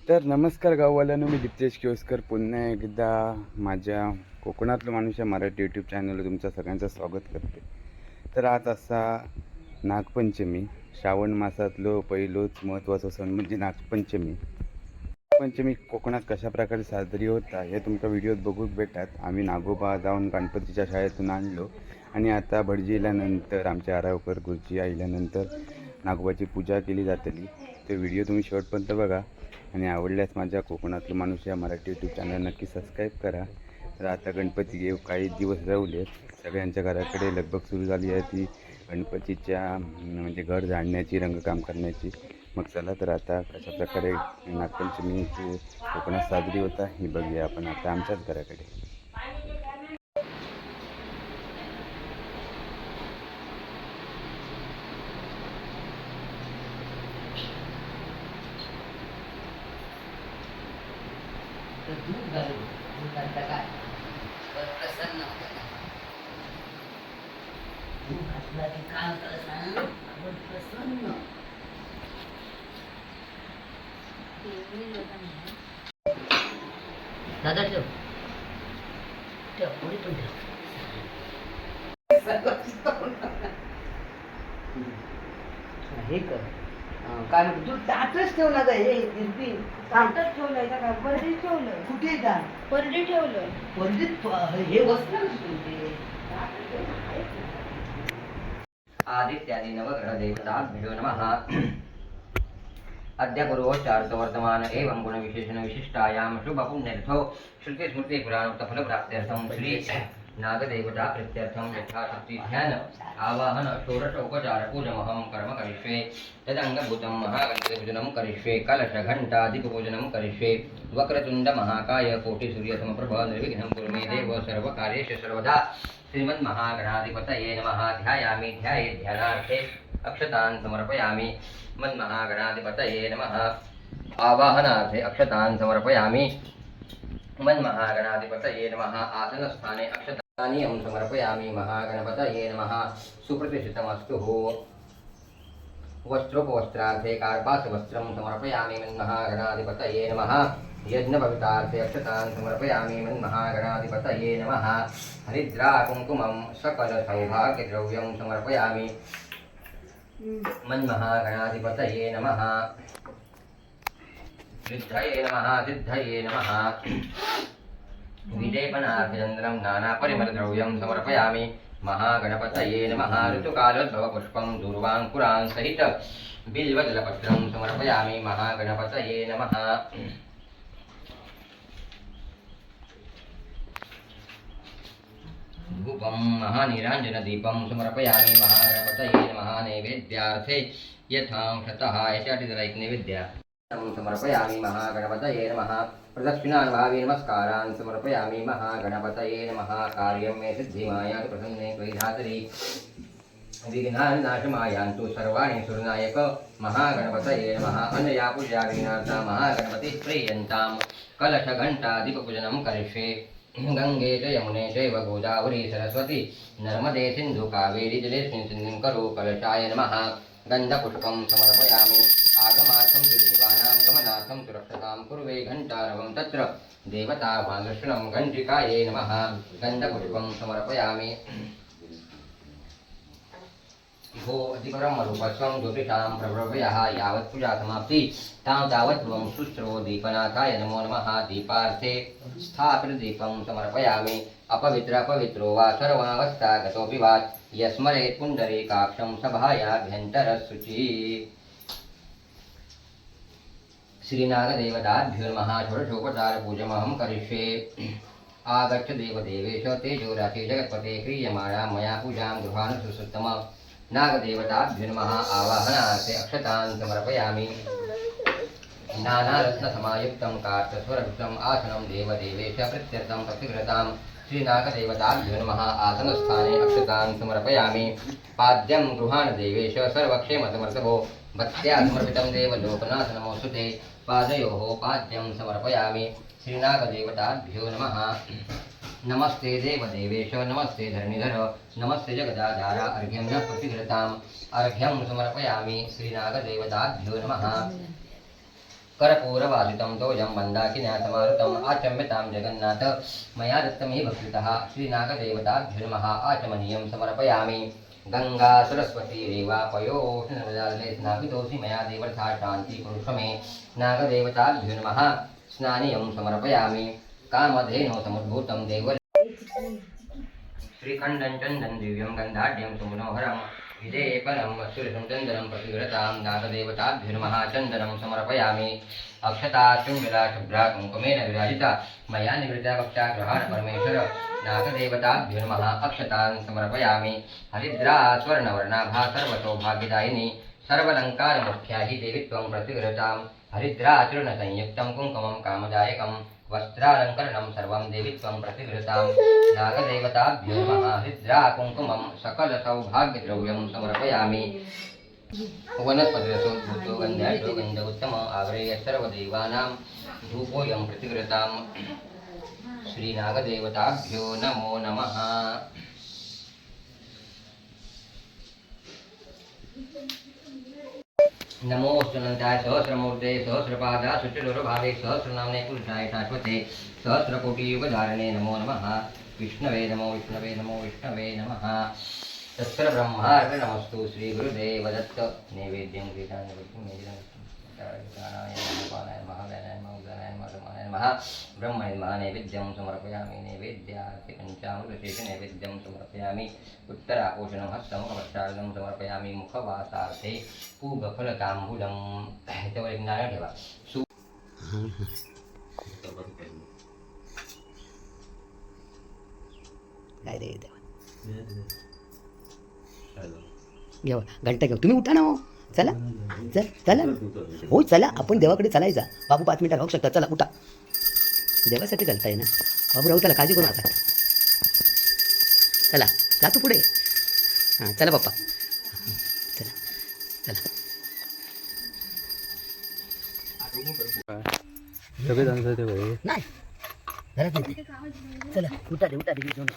तर नमस्कार गाववाल्यांनो, मी दीप्तेश केवस्कर पुन्हा एकदा माझ्या कोकणातलं माणूस या मराठी यूट्यूब चॅनलवर तुमचं सगळ्यांचं स्वागत करते. तर आज असा नागपंचमी, श्रावण मासातलो पहिलोच महत्त्वाचा सण म्हणजे नागपंचमी. नागपंचमी कोकणात कशा प्रकारे साजरी होता हे तुमच्या व्हिडिओत बघूक भेटतात. आम्ही नागोबा जाऊन गणपतीच्या शाळेतून आणलो आणि आता भटजी इल्यानंतर आमच्या आरावकर गुरुजी आल्यानंतर नागोबाची पूजा केली जातली. ते व्हिडिओ तुम्ही शेवटपर्यंत बघा आणि आवडल्यास माझ्या कोकणातलं माणूस या मराठी यूट्यूब चॅनल नक्की सबस्क्राईब करा. तर आता गणपती येऊ काही दिवस राहिले, सगळ्यांच्या घराकडे लगबग सुरू झाली आहे ती गणपतीच्या म्हणजे घर झाडण्याची, रंगकाम करण्याची. मग चला तर आता कशा प्रकारे नागपंचमीची कोकणात साजरी होता ही बघूया आपण आता आमच्याच घराकडे. दूध घालून दूध घालता काय प्रसन्न होतं. दूध घातला की काय होतं सांग, आपण प्रसन्न. दादा ठेव ठेव, पुढे पण ठेव. हे कर काय म्हणतो तू, ताटच ठेवला का हे दिसबी ताटच ठेवलंय का काय? परडीत ठेवलंय. कुठे जा परडीत ठेवलंय. पंडित हे वस्त्र तुमचे आदित्यादि नवग्रह देवताभ्यो नमः. अद्य गुरुश्चार्थ वर्तमान एवं गुण विशेषण विशिष्टायां शुभ पुण्यर्थो श्रुति स्मृति पुराणोक्त फल प्राप्त्यर्थं श्री नागदेवता प्रीत्यर्थं यथाशक्ति ध्यान आवाहन षोडश उपचार पूजमहं कर्म करिष्ये. तदंगभूतं महागणपति पूजनं करिष्ये. कलश घंटा दीपपूजनं करिष्ये. वक्रतुंड महाकाय कोटि सूर्यसमप्रभ निर्विघ्नं कुरु मे देव सर्वकार्येषु सर्वदा. श्रीमन्महागणाधिपतये नमः. ध्यायामि ध्याये ध्यानार्थे अक्षतान् समर्पयामि. मन्महागणाधिपतये नमः. आवाहनार्थे अक्षतान् समर्पयामि. मन्महागणाधिपतये नमः. आसनस्थाने अक्षतानि अहं समर्पयामि. महागणपतये नमः. सुप्रतिष्ठितमस्तु. वस्त्रोपवस्त्रार्थे कार्पासवस्त्रं समर्पयामि. मन्महागणाधिपतये नमः. यज्ञभवितार्थे अक्षतान् समर्पयामि. मन्महागणाधिपतये नमः. हरिद्रा कुङ्कुमं सकलसौभाग्यद्रव्यं समर्पयामि. मन्महागणाधिपतये नमः. सिद्धये नमः. सिद्धये नमः. विजयपनार्थिचन्द्रं नानापरिमलद्रव्यं समर्पयामि. महागणपतये नमः. ऋतुकालोद्भवपुष्पं दूर्वाङ्कुरान् सहित बिल्वदलपत्रं समर्पयामि. महागणपतये नमः. धूपं महानीराञ्जनदीपं समर्पयामि. महागणपतये नमः. नैवेद्यार्थे यथांशतः याच्यासाठी जरा एक नैवेद्य समर्पयामि. महागणपतये नमः. प्रदक्षिणान् भावे नमस्कारान् समर्पयामि. महागणपतये नमः. कार्यं मे सिद्धिमायातु प्रसन्ने त्वयि धातरि. विघ्नान् नाशमायान्तु सर्वाणि सुरनायक. महागणपतये नमः. अनया पूजा विघ्नार्था महागणपतिः प्रीयन्तां. कलशघण्टा दीपपूजनं करिष्ये. गंगे च यमुने चैव गोदावरी सरस्वती नर्मदे सिन्धु कावेरी जलेऽस्मिन् सिन्धिं करो. कलशाय नमः. गन्धपुष्पं समर्पयामि. आगमार्थं तु देवानां गमनार्थं तु रक्षतां कुर्वे. घण्टारवं तत्र देवताभागर्षणं. घण्टिकायै नमः. गन्धपुष्पं समर्पयामि. इहो अतिपरमरूपस्वं ज्योतिषां प्रभृभयः. यावत् पूजा समाप्ति तावत् त्वं शुश्रो. दीपनाथाय नमो नमः. दीपार्थे स्थापितदीपं समर्पयामि. अपवित्रो वा सर्वावस्था गतोऽपि वा यस्मरेत् पुण्डरीकाक्षं सभायाभ्यन्तरशुचिः. श्रीनागदेवताभ्यो नमः. षोडशोपचारपूजमहं करिष्ये. आगच्छ देवदेवेश तेजोराशि जगत्पते. क्रियमाणा मया पूजां गृहान् सुसुत्तम. नागदेवताभ्यो नमः. आवाहनार्थे अक्षतान् समर्पयामि. नानारत्नसमायुक्तं कार्तस्वरयुक्तम् आसनं देवदेवेश प्रत्यर्थं प्रतिगृहतां. श्रीनागदेवताभ्यो नमः. आसनस्थाने अक्षतान् समर्पयामि. पाद्यं गृहाण देवेश सर्वक्षेमसमर्थभो. भक्त्या समर्पितं देवलोकनाथनमोऽस्तुते. पादयोः पाद्यं समर्पयामि. श्रीनागदेवताभ्यो नमः. नमस्ते देवदेवेश. नमस्ते धरणीधर. नमस्ते जगदाधार. अर्घ्यं न प्रतिगृहताम्. अर्घ्यं समर्पयामि. श्रीनागदेवताभ्यो नमः. कर्पूरवासितं तोयं मन्दाकिन्यासमारुतम् आचम्यतां जगन्नाथ मया दत्तं हि भक्षितः श्रीनागदेवताभ्यो नमः आचमनीयं समर्पयामि गंगा सरस्वती रेवा पयोष्णनर्मदाजले स्नापितोऽसि मया देवथा शान्ति पुरुषमे नागदेवताभ्यो नमः स्नानीयं समर्पयामि कामधेनो समुद्भूतं देव श्रीखण्डं चन्दं दिव्यं गन्धाढ्यं सुमनोहरं विदेपनं सुरसं चन्दनं प्रतिगृहतां नागदेवताभ्यो नमः चन्दनं समर्पयामि अक्षता शृङ्गला शुभ्रा कुङ्कुमेन विराजिता मया निवृत्ता भक्ताग्रहाण परमेश्वर नागदेवताभ्यो नमः अक्षतान् समर्पयामि हरिद्रा स्वर्णवर्णाभा सर्वसौभाग्यदायिनी सर्वलङ्कारमुख्या हि देवी त्वं प्रतिगृहतां हरिद्रा चूर्णसंयुक्तं कुङ्कुमं कामदायकं वस्त्रालङ्करणं सर्वं देवी त्वं प्रतिगृहतां नागदेवताभ्यो नमः हरिद्रा कुङ्कुमं सकलसौभाग्यद्रव्यं समर्पयामि वनस्पतिरसोद्भूतो गन्धाढ्यो गन्ध उत्तम आग्रेय सर्वदेवानां धूपोऽयं प्रतिगृहतां श्रीनागदेवताभ्यो नमो नमः नमोऽस्तुनन्ताय सहस्रमूर्ते सहस्रपादा सुचिरुरभावे सहस्रनाम्ने पुरुषाय शाश्वते सहस्रकोटियुगधारणे नमो नमः विष्णवे नमो विष्णवे नमो विष्णवे नमः तत्र ब्रह्मार्पणमस्तु श्रीगुरुदेव दत्त नैवेद्यं ब्रह्मणे नमः नैवेद्यं समर्पयामि नैवेद्यार्थे पञ्चामृतशेष नैवेद्यं समर्पयामि उत्तरापोषणं हस्तमुखपश्चादं समर्पयामि मुखवासार्थे पूगफलताम्बूलं ह्याच्यावर एक नारळ ठेवा काय रे देवा घेऊ घंटा घेऊ तुम्ही उठा ना हो चला चला हो चला आपण देवाकडे चालायचा बाबू 5 मिनिटं राहू शकता चला उठा देवासाठी चालताय ना बाबू राहू चला काळजी करू आता चला जा तू पुढे हां चला बाप्पा चला चला सगळे जाणतं ते भाई नाही घरात येते चला उठा रे घेऊन